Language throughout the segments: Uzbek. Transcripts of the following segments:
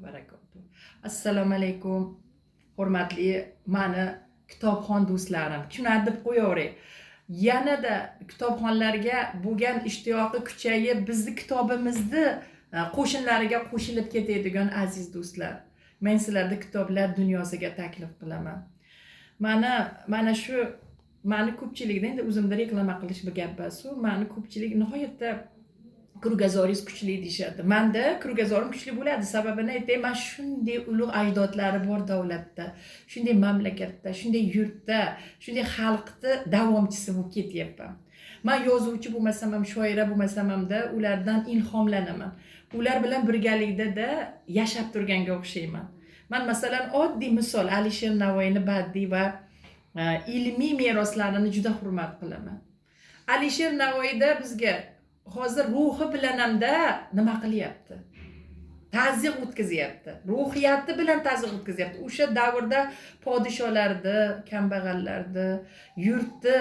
Barakatuh. Assalomu alaykum. Hurmatli mani kitobxon do'stlarim. Tushunadi deb qo'yaveray. Yanada kitobxonlarga bo'lgan ishtiyoqi kuchayib, bizni kitobimizni qo'shinlariga qo'shilib ketadigan aziz do'stlar. Men sizlarni kitoblar dunyosiga taklif qilaman. Mana shu mani ko'pchilikda endi o'zimda reklama qilish bir gap bas. Mani ko'pchilik nihoyatda Krugazoringiz kuchli deyishadi. Menda Krugazorim kuchli bo'ladi. Sababini aytay, men shunday ulug' ajdodlari bor davlatda, shunday mamlakatda, shunday yurtda, shunday xalqni davomchisi bo'lib ketyapman. Men yozuvchi bo'lmasam ham, shoira bo'lmasam ham-da ulardan ilhomlanaman. Ular bilan birgalikda yashab turganga o'xshayman. Men masalan oddiy misol Alisher Navoiyni badiiy va ilmiy meroslarini juda hurmat qilaman. Alisher Navoiyda bizga hozir ruhi bilan hamda nima qilyapti? Ta'ziq o'tkazyapti. Ruhiyati bilan ta'ziq o'tkazyapti. O'sha davrda podsholarni, kambag'allarni, yurtni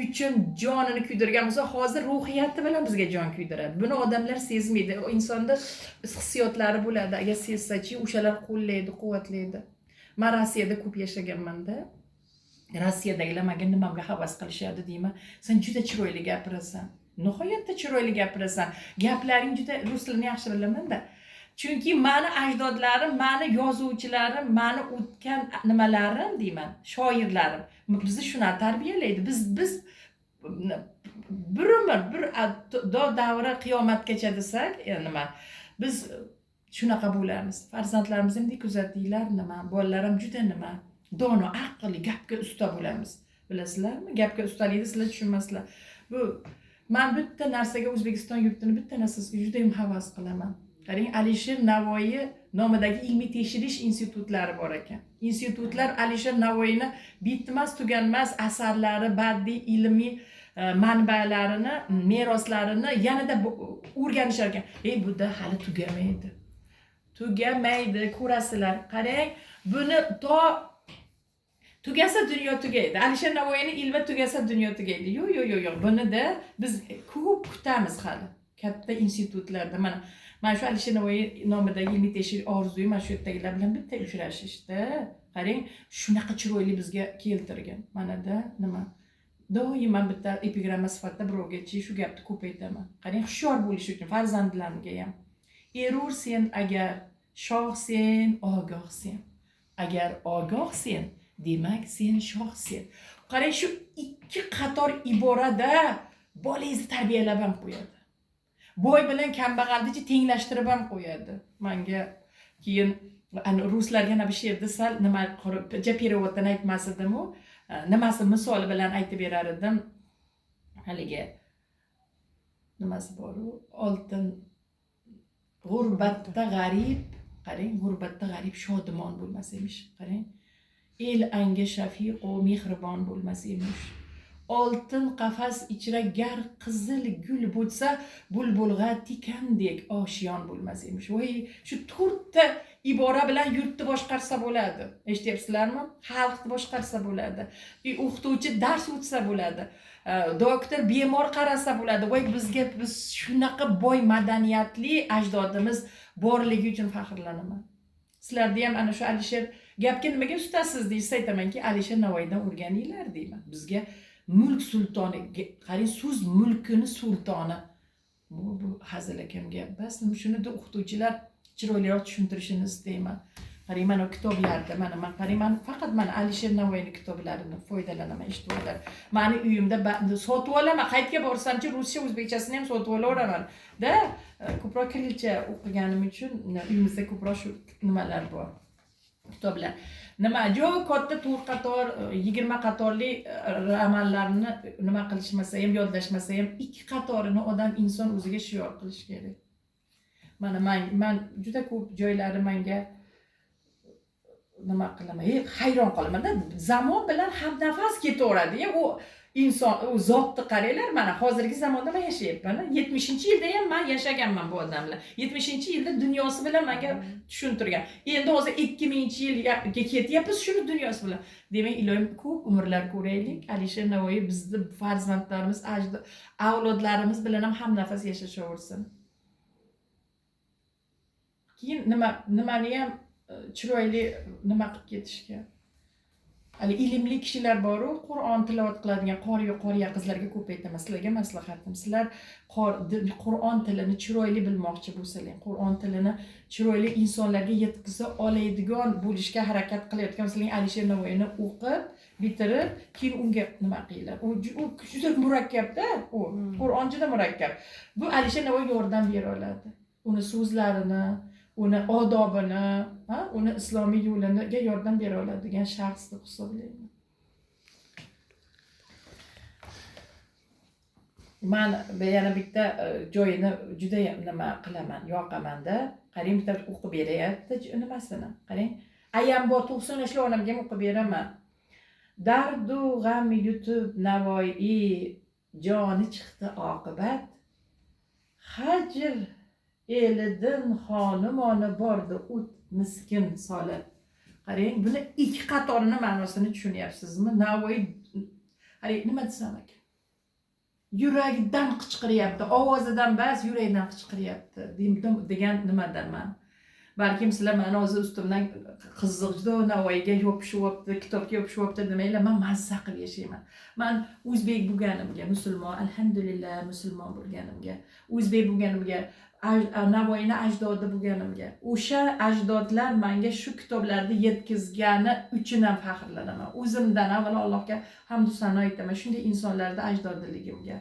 uchun jonini kuydirgan bo'lsa, hozir ruhiyati bilan bizga jon kuydiradi. Buni odamlar sezmaydi. Insonda hissiyotlari bo'ladi. Agar sezsa-chi, o'shalar qo'llaydi, quvvatlaydi. Men Rossiyada ko'p yashaganman-da. Rossiyadagilar menga nimamga havas qilishadi deyman. Sen juda chiroyli gapirasan. Nihoyatda chiroyli gapirasan. Gaplaring juda rus tilini yaxshi bilaman-da. Chunki meni ajdodlarim, meni yozuvchilarim, meni o'tgan nimalarim deyman, shoirlarim bizni shuna tarbiyalaydi. Biz bir umr, bir davri qiyomatgacha desak, nima? Biz shunaqa bo'lamiz. Farzandlarimiz ham kuzatdinglar nima? Bolalarim juda nima? Dono, aqlli, gapga usta bo'lamiz. Bilasizlarmi? Gapga ustalikni sizlar tushunmasizlar. Bu men bitta narsaga, O'zbekiston yurtini bitta narsasiga juda ham havas qilaman. Qarang, Alisher Navoiy nomidagi ilmiy tekshirish institutlari bor ekan. Institutlar Alisher Navoiyni bitmas tuganmas asarlari, badiiy ilmiy manbalarini, meroslarini yanada o'rganishar ekan. Bu da hali tugamaydi. Tugamaydi, ko'rasizlar. Qarang, buni tugasa dunyo tugaydi. Alisher Navoiyning ilmi tugasa dunyo tugaydi. Yo'q. Bunida biz ko'p kutamiz hali. Katta institutlarda mana shu Alisher Navoiy nomidagi ilmiy tekshirish orzuyim mana shu yerdagilar bilan bitta uchrashishdi. Qarang, shunaqa chiroyli bizga keltirgan. Mana-da nima? Doim bitta epigramma sifatida birovgachi shu gapni ko'p aytaman. Qarang, hushyor bo'lish uchun farzandlarimga ham. Erur sen agar, shoh sen, ogoh sen. Agar ogoh sen, demak sen shoh sen. Qarang, shu ikki qator iborada bolangizni tarbiyalab ham qo'yadi. Boy bilan kambag'alni tenglashtirib ham qo'yadi. Menga keyin ruslarga nima she'rda sal nima perevoddan aytmas edim-u, nimasi misoli bilan aytib berar edim. Haligi nimasi bor-u, oltin g'urbatda g'arib, qarang, g'urbatda g'arib shodimon bo'lmas emish. Qarang, el anga shafiq va mehribon bo'lmas emish. Oltin qafas ichra gar qizil gul bo'lsa, bulbulg'a tikandek oshiyon bo'lmas emish. Voy, shu to'rtta ibora bilan yurtni boshqarsa bo'ladi. Eshityapsizlarmi? Xalqni boshqarsa bo'ladi. O'qituvchi dars o'tsa bo'ladi. Doktor bemor qarasa bo'ladi. Voy, biz shunaqa boy madaniyatli ajdodimiz borligi uchun faxrlanaman. Sizlarda ham ana shu Alisher gapga nimaga ustasiz deysiz, aytamanki, Alisher Navoiydan o'rganinglar deyman. Bizga mulk sultoni, qarang, so'z mulkini sultoni. Bu hazil akam gap bas. Shuni da o'qituvchilar chiroyliroq tushuntirishini istayman. Qarang, mana kitoblarda, qarang, faqat Alisher Navoiyning kitoblarini foydalanaman, eshitib. Meni uyimda sotib olaman. Qayerga borsam-chi, ruscha, o'zbekchasini ham sotib olaveraman. Da ko'proq kirilcha o'qiganim uchun uyimizda ko'proq shu nimalar bor. Kitoblar. Nima, katta 4 qator, 20 qatorli romanlarni nima qilishmasa ham, yodlashmasa ham 2 qatorini odam inson o'ziga shior qilish kerak. Men juda ko'p joylari menga nima qilaman, hayron qolaman-da. Zamon bilan hamnafas ketaveradi. U inson, u zotni qaranglar, mana hozirgi zamonda men yashayapman. 70-yilda ham men yashaganman bu odamlar. 70-yilda dunyosi bilan menga tushuntirgan. Endi hozir 2000-yilga ketyapmiz shuni dunyosi bilan. Demak, iloyim ko'p umrlar ko'raylik. Alisher Navoiy bizni farzandlarimiz, avlodlarimiz bilan ham hamnafas yashashaversin. keyin nimani ham chiroyli nima qilib ketishgan. Hali ilmli kishilar bor-ku, Qur'on tilovat qiladigan qoriya qizlarga ko'p aytaman. Sizlarga maslahatim. Sizlar Qur'on tilini chiroyli bilmoqchi bo'lsanglar, Qur'on tilini chiroyli insonlarga yetkiza oladigan bo'lishga harakat qilayotgan bo'lsanglar, Alisher Navoiyni o'qib, bitirib, keyin unga nima qilinglar. U juda murakkabda, u Qur'on juda murakkab. Bu Alisher Navoiy yordam bera oladi. Uni so'zlarini, uni odobini, uni islomiy yo'liga yordam bera oladigan shaxs deb hisoblayman. Men yana bitta joyini juda nima qilaman, yoqaman-da. Qarang, bitta o'qib beryapti nimasini. Qarang. Ayam bor 90 yoshli onamga ham o'qib beraman. Dardu g'am yutib Navoiy joni chiqdi oqibat. Hajr elidan xonimoni bordi o't miskin solib. Qarang, buni ikki qatorini ma'nosini tushunyapsizmi? Navoiy qarang nima desam ekan? Yuragidan qichqiryapti, ovozidan bas, yuragidan qichqiryapti degan nimadanman. Balkim sizlar meni hozir ustimdan qiziqdi, Navoiyga yopishyapti, kitobga yopishyapti demanglar, men mazza qilib yashayman. Men o'zbek bo'lganimga, musulmon, alhamdulillah musulmon bo'lganimga, o'zbek bo'lganimga, Navoiyni ajdodi bo'lganimga, o'sha ajdodlar menga shu kitoblarni yetkazgani uchun ham faxrlanaman. O'zimdan avval Allohga hamd va sano aytaman, shunday insonlarning ajdodligimga.